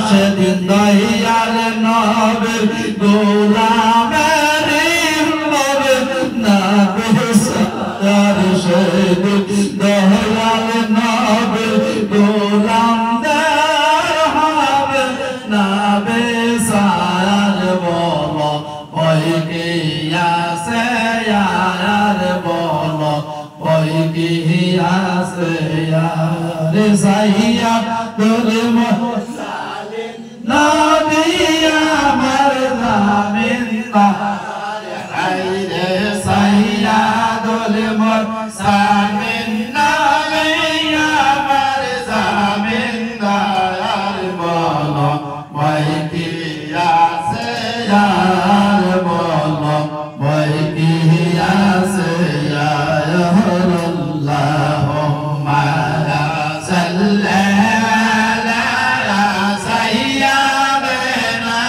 সেদিন দয়াল নবীর গোলামের হবে না বেসার সেদিন দয়াল নবীর গোলামদের হবে না বেসার বলো ওই কি আছে আর বলো ওই কি আছে আর সাইয়া তোরে মুসালিম নবী আমার জামিনদার আইরে সাইয়া তোরে মুসালিম নবী আমার জামিনদার বলো ওই কি আছে আর বলো ওই কি আছে আল্লাহুম্মা সাল্লি আলা সাইয়্যিদিনা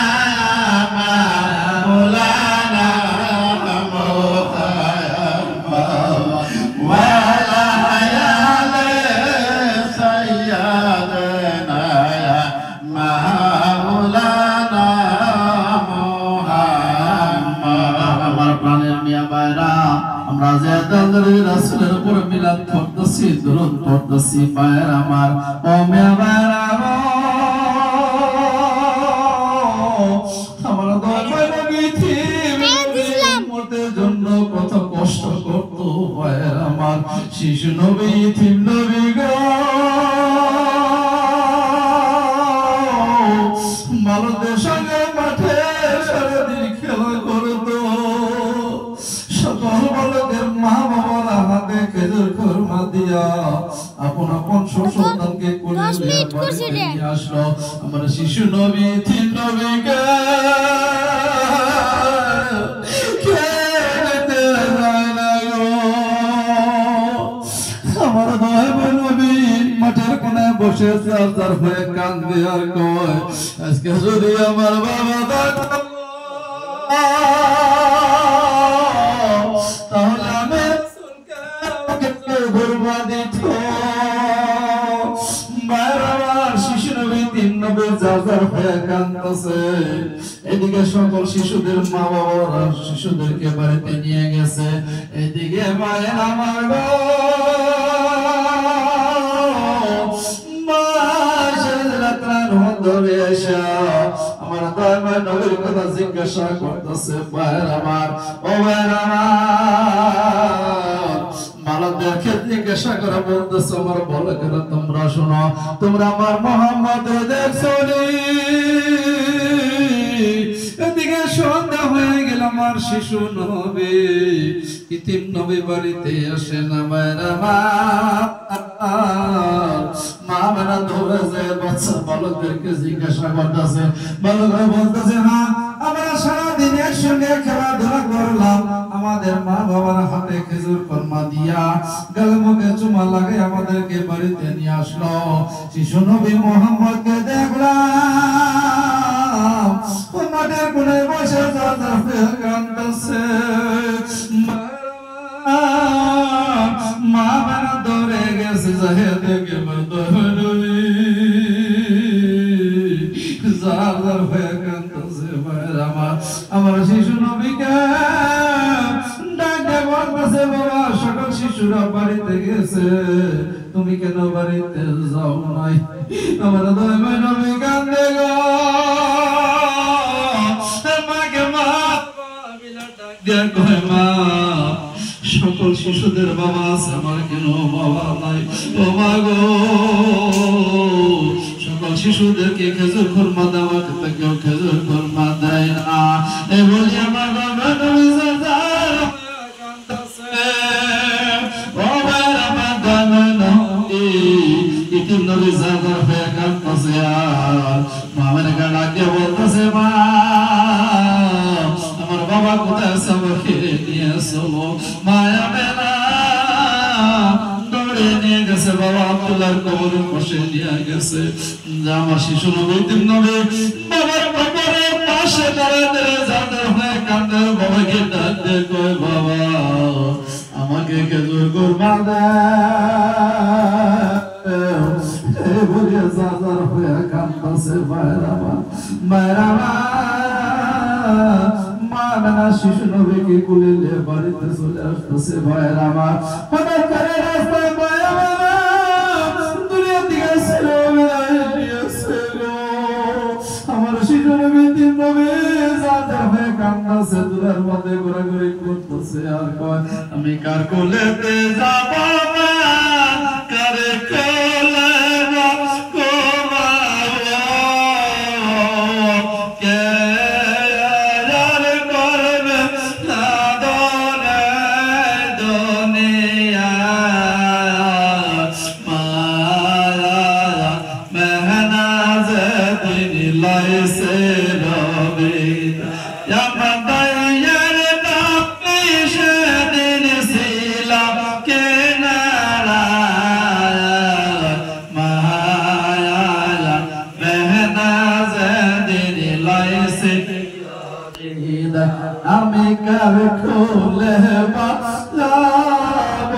মাওলানা মুহাম্মদ ওয়া আলা আলি সাইয়্যিদিনা মাওলানা মুহাম্মদ। আমার প্রাণের মিয়া ভাইরা, আমরা যে আল্লাহর রাসূলের উপর মিলাদ পড়তেছি, দরুদ পড়তেছি, পায়ের আমার ও মিয়া ভাইরা, আমার দয়াময় নবী উম্মতের জন্য কত কষ্ট করত। পায়ের আমার শিশু নবী ইতিম নবী গো, মানুষদের সঙ্গে মাঠে সারাদিন খেলা করত। সকল বালকের মা বাবারা হাতে খেজুর খরমা দিয়া আপন আপন সন্তানকে কোলে নিয়ে আসলো। আমার শিশু নবী তিন নবীকে আমার দয়াময় নবী মাঠের কোনায় বসে চার হয়ে কান্দে আর কয়, আজকে যদি আমার বাবা থাকতো তাহলে আমি ঘুরবা দিত। মায়ের শিশু নবী তিন নবী যার হয়ে কান্দছে। এদিকে সকল শিশুদের মা বাবারা শিশুদেরকে বাড়িতে নিয়ে গেছে, এদিকে মায়ের আমার আমার দয়াময় নবীর কথা জিজ্ঞাসা করতেছে। ভাইয়ের আমার ও ভাইয়ের আমার মালকদেরকে জিজ্ঞাসা করে বলতেছে, আমার বলে কেন তোমরা শোনো, তোমরা আমার মোহাম্মদ দেখছো? এদিকে সন্ধ্যা হয়ে গেল, আমার শিশু নবী ইতিম নবী বাড়িতে আসে না। ভাইয়ের আমার মা মেরা ধরে যায় বাচ্চা বালকদেরকে জিজ্ঞাসা করতেছে। বালকরা বলতেছে, না আমরা সারাদিন একসঙ্গে খেলাধুলা করলাম, আমাদের মা বাবার হাতে খেজুর কর্মা দিয়া গালে মুখে চুমা লাগে আমাদেরকে বাড়িতে নিয়ে আসলো। শিশু নবী মোহাম্মদকে দেখলাম মাঠের কোণে বসে কাঁদতেছে। মা মেরা ধরে গেছে জাহেদকে আমার শিশু নবীকে ডাকে বলতেছে, বাবা সকল শিশুরা বাড়িতে গেছে, তুমি কেন বাড়িতে যাও নাই? আমার দয়াময় নবী কান্দে গো, মাকে মা ডাক কয়, মা সকল শিশুদের বাবা আছে, আমার কেন বাবা নাই? ও মা গো, সকল শিশুদেরকে খেজুর খরমা দেওয়া, কেউ খেজুর খরমা দেয় না। এ বলি আমার বাবা নবী কাঁদতেছে। ও ভাই আমার দয়াময় নবী ইতিম নবী জাগার হয়ে কাঁদতেছে। আর মামের ডাকে বলতেছে, মা আমার বাবা কোথায় আছে, আমাকে নিয়ে চলো। মায়া মেলা দৌড়ে নিয়ে গেছে, বাবা আব্দুল্লাহর কবরের পাশে নিয়ে গেছে। আমার শিশু নবী ইতিম নবী বাবার কবরের পাশে দাঁড়াতে জাগার হয়ে কান্দে। বাবাকে ডাকতে কয়, বাবা আমাকে খেজুর কুরমা দাও। বলিয়া যার হয়ে কান্দছে বাইরামা বাইরামা মানা শিশু নবীকে কুলে নিয়ে বাড়িতে চলে আসতেছে বাইরামা হঠাৎ করে রাস্তায় বাইরামা দুনিয়া দিকে ছিল আমার শিশু নবী তিন নবী যার হয়ে কান্দছে দুলার মধ্যে ঘোরাঘুরি করতেছে আর কয় আমি কার কোলেতে যাব না কার কোলে আমি কার কোলে যাব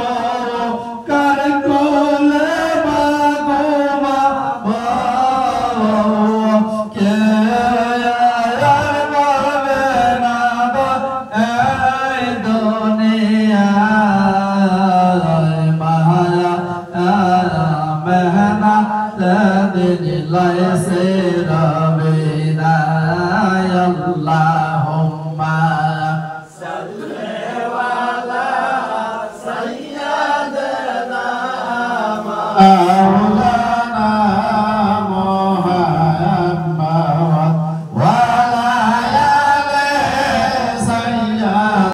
কার কোলে কে পাবে না এই দুনিয়ায় মায়া মেহনত দিন লাইসে রবে না আল্লাহুম্মা সাল্লি আলা সাইয়্যিদিনা